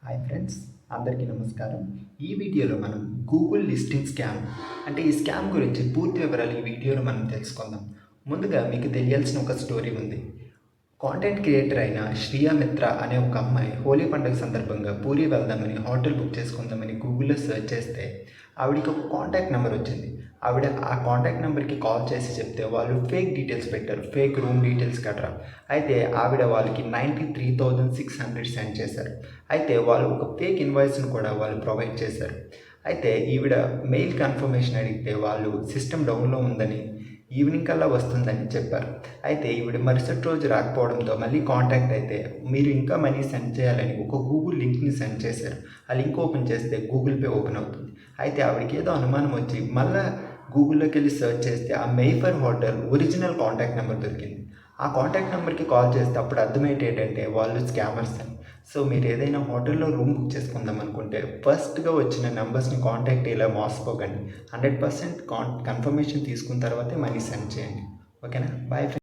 Hi friends, అందరికీ నమస్కారం. ఈ వీడియోలో మనం గూగుల్ లిస్టింగ్ స్కామ్ అంటే ఈ స్కామ్ గురించి పూర్తి వివరాలు ఈ వీడియోలో మనం తెలుసుకుందాం. ముందుగా మీకు తెలియాల్సిన ఒక స్టోరీ ఉంది. కాంటెంట్ క్రియేటర్ అయిన శ్రియా మిత్రా అనే ఒక అమ్మాయి హోలీ పండుగ సందర్భంగా పూరి వెళ్దామని హోటల్ బుక్ చేసుకుందామని గూగుల్లో సెర్చ్ చేస్తే ఆవిడకి ఒక కాంటాక్ట్ నెంబర్ వచ్చింది. ఆవిడ ఆ కాంటాక్ట్ నెంబర్కి కాల్ చేసి చెప్తే వాళ్ళు ఫేక్ డీటెయిల్స్ పెట్టారు, ఫేక్ రూమ్ డీటెయిల్స్ కట్రా. అయితే ఆవిడ వాళ్ళకి 93,600 సెండ్ చేశారు. అయితే వాళ్ళు ఒక ఫేక్ ఇన్వాయిస్ను కూడా వాళ్ళు ప్రొవైడ్ చేశారు. అయితే ఈవిడ మెయిల్ కన్ఫర్మేషన్ అడిగితే వాళ్ళు సిస్టమ్ డౌన్లో ఉందని, ఈవినింగ్ కల్లా వస్తుందని చెప్పారు. అయితే ఈవిడ మరుసటి రోజు రాకపోవడంతో మళ్ళీ కాంటాక్ట్ అయితే మీరు ఇంకా మనీ సెండ్ చేయాలని ఒక గూగుల్ లింక్ని సెండ్ చేశారు. ఆ లింక్ ఓపెన్ చేస్తే గూగుల్ పే ఓపెన్ అవుతుంది. అయితే ఆవిడకి ఏదో అనుమానం వచ్చి మళ్ళీ గూగుల్లోకి వెళ్ళి సెర్చ్ చేస్తే ఆ మెయిఫర్ హోటల్ ఒరిజినల్ కాంటాక్ట్ నెంబర్ దొరికింది. ఆ కాంటాక్ట్ నెంబర్కి కాల్ చేస్తే అప్పుడు అర్థమయ్యేది ఏంటంటే వాళ్ళు స్కామర్స్ అని. సో మీరు ఏదైనా హోటల్లో రూమ్ బుక్ చేసుకుందాం అనుకుంటే ఫస్ట్గా వచ్చిన నెంబర్స్ని కాంటాక్ట్ ఇలా మోసపోకండి. 100% కన్ఫర్మేషన్ తీసుకున్న తర్వాతే మనీ సెండ్ చేయండి. ఓకేనా? బాయ్.